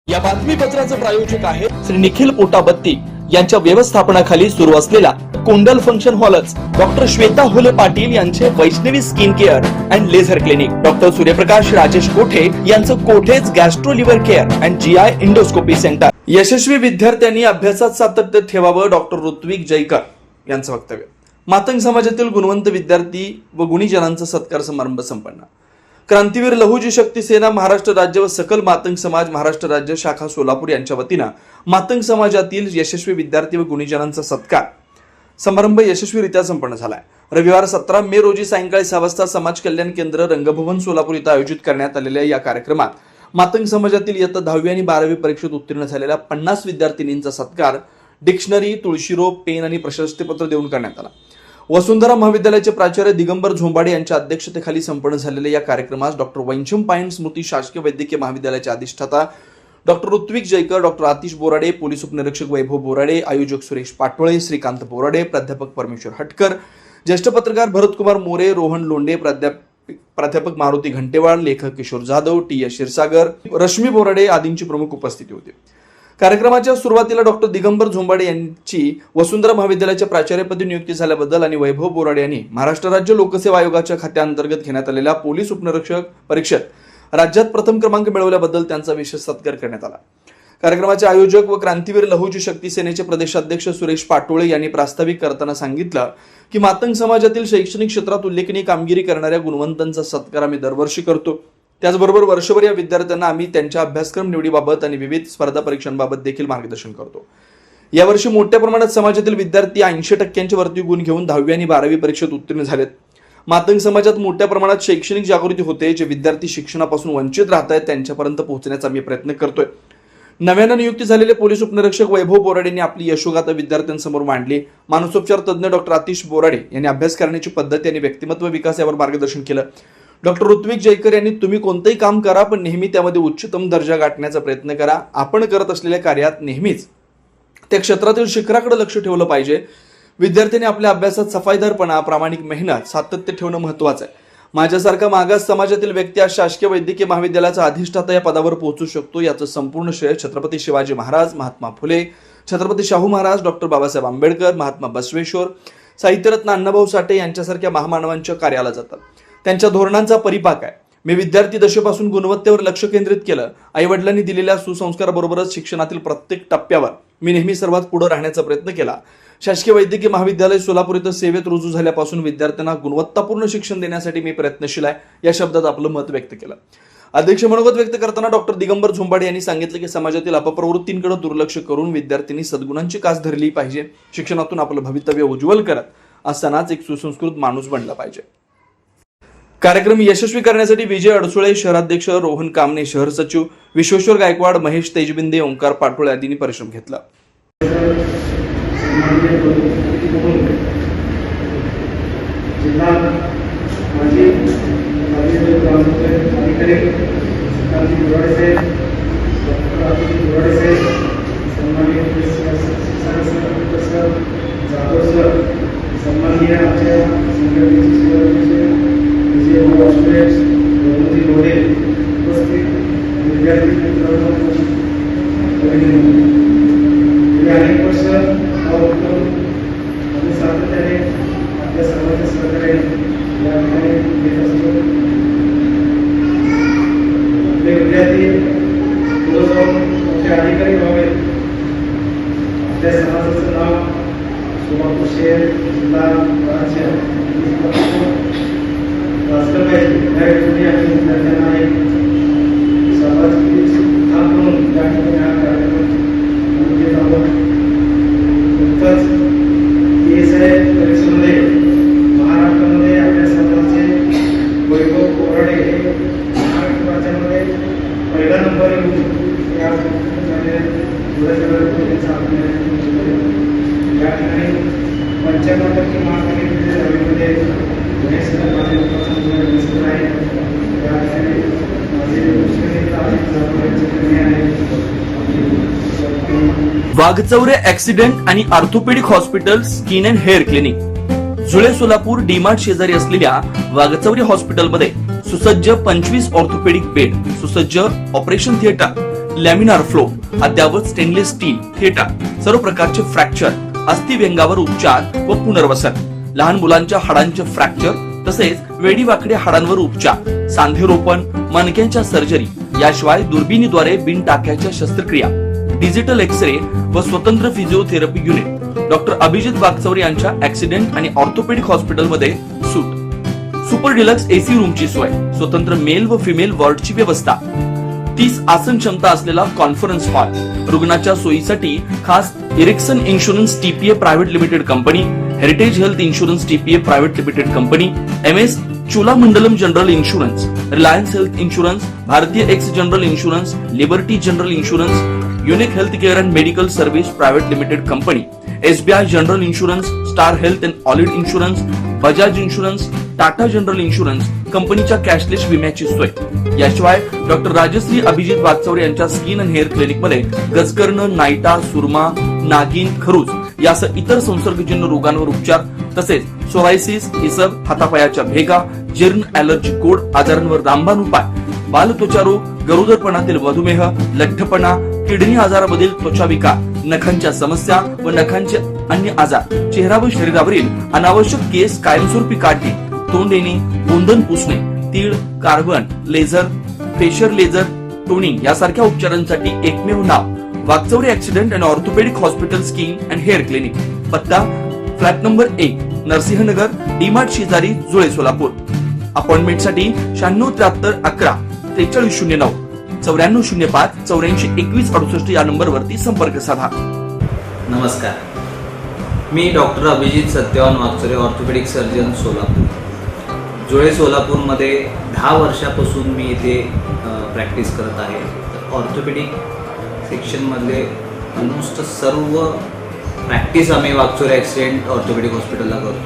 या बातमीपत्राचे प्रायोजक आहे श्री निखिल पोटाबत्ती यांच्या व्यवस्थापनाखाली सुरू असलेला कोंडल फंक्शन हॉलच डॉक्टर श्वेता होले पाटील यांचे Vaishnavi skin care and laser clinic, doctor Suryaprakash Rajesh Kothe यांचं Kothe's gastro liver care and GI endoscopy centre. यशस्वी विद्यार्थ्यांनी अभ्यासात सातत्य ठेवावं, डॉक्टर ऋत्विक जयकर यांचं वक्तव्य। मातंग समाजातील गुणवंत विद्यार्थी व गुणीजनांचा सत्कार समारंभ संपन्न। क्रांतीवीर लहुजी शक्ती सेना महाराष्ट्र राज्य व सकल मातंग समाज महाराष्ट्र राज्य शाखा सोलापूर यांच्या वतीनं मातंग समाजातील यशस्वी विद्यार्थी व गुणीजनांचा सत्कार समारंभ यशस्वीरित्या संपन्न झालाय। रविवार 17 मे रोजी सायंकाळी 6 वाजता समाज कल्याण केंद्र रंगभवन सोलापूर इथं आयोजित करण्यात आलेल्या या कार्यक्रमात मातंग समाजातील इयत्ता 10वी आणि 12वी परीक्षेत उत्तीर्ण झालेल्या 50 विद्यार्थिनींचा सत्कार डिक्शनरी, तुळशीरोप, पेन आणि प्रशस्तीपत्र देऊन करण्यात आला। वसुंधरा महाविद्यालयाचे प्राचार्य दिगंबर झोंबाडे यांच्या अध्यक्षतेखाली संपन्न झालेल्या या कार्यक्रमास डॉक्टर वैंचम पायन स्मृती शासकीय वैद्यकीय महाविद्यालयाचे अधिष्ठाता doctor Ritwik Jaykar, doctor Atish Borade, police उपनिरीक्षक वैभव बोराडे, आयोजक सुरेश पाटोळे, श्रीकांत बोराडे, प्राध्यापक परमेश्वर हटकर, ज्येष्ठ पत्रकार भरतकुमार मोरे, रोहन लोंढे, प्राध्यापक मारुती घंटेवाळ, लेखक किशोर जाधव, टी एस क्षीरसागर, रश्मी बोराडे आदींची प्रमुख उपस्थिती होती। कार्यक्रमाच्या सुरुवातीला डॉक्टर दिगंबर झोंबाडे यांची वसुंधरा महाविद्यालयाच्या प्राचार्यपदी नियुक्ती झाल्याबद्दल आणि वैभव बोराडे यांनी महाराष्ट्र राज्य लोकसेवा आयोगाच्या खात्याअंतर्गत घेण्यात आलेल्या पोलीस उपनिरीक्षक परीक्षेत राज्यात प्रथम क्रमांक मिळवल्याबद्दल त्यांचा विशेष सत्कार करण्यात आला। कार्यक्रमाचे आयोजक व क्रांतीवीर लहुजी शक्ती सेनेचे प्रदेशाध्यक्ष सुरेश पाटोळे यांनी प्रास्ताविक करताना सांगितलं की मातंग समाजातील शैक्षणिक क्षेत्रात उल्लेखनीय कामगिरी करणाऱ्या गुणवंतांचा सत्कार आम्ही दरवर्षी करतो। त्याचबरोबर वर्षभर या विद्यार्थ्यांना आम्ही त्यांच्या अभ्यासक्रम निवडीबाबत आणि विविध स्पर्धा परीक्षांबाबत देखील मार्गदर्शन करतो। यावर्षी मोठ्या प्रमाणात समाजातील विद्यार्थी 80% वरती गुण घेऊन 10वी आणि 12वी परीक्षेत उत्तीर्ण झालेत। मातंग समाजात मोठ्या प्रमाणात शैक्षणिक जागृती होते। जे विद्यार्थी शिक्षणापासून वंचित राहत आहेत त्यांच्यापर्यंत पोहोचण्याचा आम्ही प्रयत्न करतोय। नव्यानं नियुक्ती झालेले पोलीस उपनिरीक्षक वैभव बोराडे यांनी आपली यशोगाथा विद्यार्थ्यांसमोर मांडली। मानसोपचार तज्ज्ञ डॉक्टर आतिश बोराडे यांनी अभ्यास करण्याची पद्धत आणि व्यक्तिमत्व विकास यावर मार्गदर्शन केलं। डॉक्टर ऋत्विक जयकर यांनी तुम्ही कोणतेही काम करा पण नेहमी त्यामध्ये उच्चतम दर्जा गाठण्याचा प्रयत्न करा। आपण करत असलेल्या कार्यात नेहमीच त्या क्षेत्रातील शिखराकडे लक्ष ठेवलं पाहिजे। विद्यार्थ्यांनी आपल्या अभ्यासात सफाईदारपणा, प्रामाणिक मेहनत, सातत्य ठेवणं महत्त्वाचं आहे। माझ्यासारखा मागास समाजातील व्यक्ती आज शासकीय वैद्यकीय महाविद्यालयाचा अधिष्ठाता या पदावर पोहोचू शकतो याचं संपूर्ण श्रेय छत्रपती शिवाजी महाराज, महात्मा फुले, छत्रपती शाहू महाराज, डॉक्टर बाबासाहेब आंबेडकर, महात्मा बसवेश्वर, साहित्यरत्न अण्णाभाऊ साठे यांच्यासारख्या महामानवांच्या कार्याला जातात। त्यांच्या धोरणांचा परिपाक आहे। मी विद्यार्थी दशेपासून गुणवत्तेवर लक्ष केंद्रित केलं। आई वडिलांनी दिलेल्या सुसंस्काराबरोबरच शिक्षणातील प्रत्येक टप्प्यावर मी नेहमी सर्वात पुढे राहण्याचा प्रयत्न केला। शासकीय वैद्यकीय महाविद्यालय सोलापूर इथं सेवेत रुजू झाल्यापासून विद्यार्थ्यांना गुणवत्तापूर्ण शिक्षण देण्यासाठी मी प्रयत्नशील आहे या शब्दात आपलं मत व्यक्त केलं। अध्यक्ष मनोगत व्यक्त करताना डॉक्टर दिगंबर झोंबाडे यांनी सांगितलं की समाजातील अपप्रवृत्तींकडे दुर्लक्ष करून विद्यार्थ्यांनी सद्गुणांची कास धरली पाहिजे। शिक्षणातून आपलं भवितव्य उज्ज्वल करत असतानाच एक सुसंस्कृत माणूस बनला पाहिजे। कार्यक्रम यशस्वी करण्यासाठी विजय अडसुळे शहराध्यक्ष, रोहन कामने शहर सचिव, विश्वेश्वर गायकवाड, महेश तेजबिंदे, ओंकार पाटोळे आदींनी परिश्रम घेतला। अनेक वर्ष सातत्याने आपल्या सर्वांच्या सहकार्याने या ठिकाणी येत असतो। आपले विद्यार्थी पुढे जाऊन मोठे अधिकारी व्हावेत, आपल्या समाजाचं नाव सोलापूर शहर, जिल्हा, राज्य वाचलं पाहिजे या हेतूने आम्ही विद्यार्थ्यांना एक सामाजिक स्थान म्हणून या ठिकाणी हा कार्यक्रम घेत आहोत। नुकताच PSI परीक्षेमध्ये महाराष्ट्रामध्ये आपल्या समाजाचे वैभव बोराडे हे महाराष्ट्र राज्यामध्ये पहिला नंबर येऊन या ठिकाणी 95% मार्क घेतलेले दहावीमध्ये वाघचौरे ऍक्सिडेंट आणि orthopaedic hospital, skin and hair clinic, जुळे सोलापूर डीमार्ट शेजारी असलेल्या वाघचौरे हॉस्पिटलमध्ये सुसज्ज 25 ऑर्थोपेडिक बेड, सुसज्ज ऑपरेशन थिएटर, लॅमिनार फ्लो, अद्यावत स्टेनलेस स्टील, थिएटर, सर्व प्रकारचे फ्रॅक्चर, अस्थिव्यंगावर उपचार व पुनर्वसन, लहान मुलांच्या हाडांचे फ्रॅक्चर तसेच वेडीवाकड्या हाडांवर उपचार, सांधेरोपण, मणक्यांच्या सर्जरी, याशिवाय दुर्बिणीद्वारे बिन टाक्याच्या शस्त्रक्रिया, डिजिटल एक्सरे व स्वतंत्र physiotherapy unit. Doctor Abhijit Waghchaure यांच्या ऍक्सिडेंट आणि ऑर्थोपेडिक हॉस्पिटलमध्ये सूट. सुपर डिलक्स एसी रूमची सोय, स्वतंत्र मेल व फिमेल वॉर्डची व्यवस्था, 30 आसन क्षमता असलेला कॉन्फरन्स हॉल, रुग्णाच्या सोयीसाठी खास Ericson insurance TPA private limited company, heritage health insurance TPA private limited company, MS Cholamandalam general insurance, Reliance health insurance, Bharti AXA general insurance, liberty general insurance, unique health care and medical service private limited company, SBI general insurance, star health and allied insurance, Bajaj insurance, Tata general insurance कंपनीच्या cashless विम्याची सोय. याशिवाय doctor Rajshri Abhijit Waghchaure यांच्या skin and hair clinic मध्ये गजकर्ण, नायटा, सुरमा, नागिन, खरूज यासह इतर संसर्गजन्य रोगांवर उपचार तसेच सोरायसिस, इसब, हातापायाच्या भेगा, जीर्ण, ॲलर्जी, गोड आजारांवर रामबाण उपाय, बालत्वचा रोग, गरोदरपणातील मधुमेह, लठ्ठपणा, किडनी आजारामधील त्वचा विकार, नखांच्या समस्या व नखांचे अन्य आजार, चेहरा व शरीरावरील अनावश्यक केस कायमस्वरूपी काढणे, तोंड येणे, गोंधन पुसणे, तीळ, carbon, laser, facial laser, toning यासारख्या उपचारांसाठी एकमेव नाव Wagchaure accident and orthopaedic hospital skin and hair clinic. पत्ता फ्लॅट नंबर 1, नरसिंहनगर, डीमार्ट शेजारी, जुळे, सोलापूर. अपॉइंटमेंटसाठी 9673 11 4309 9405 84 21 68 या नंबरवरती संपर्क साधा. नमस्कार, मी doctor Abhijit Satyawan Wagchaure, orthopaedic surgeon, Solapur. Jule, सोलापूरमध्ये 10 वर्षापासून मी इथे प्रॅक्टिस करत आहे. ऑर्थोपेडिक सेक्शनमधले ऑलमोस्ट सर्व प्रॅक्टिस आम्ही वागचौरे ॲक्सिडेंट ऑर्थोपेडिक हॉस्पिटलला करतो.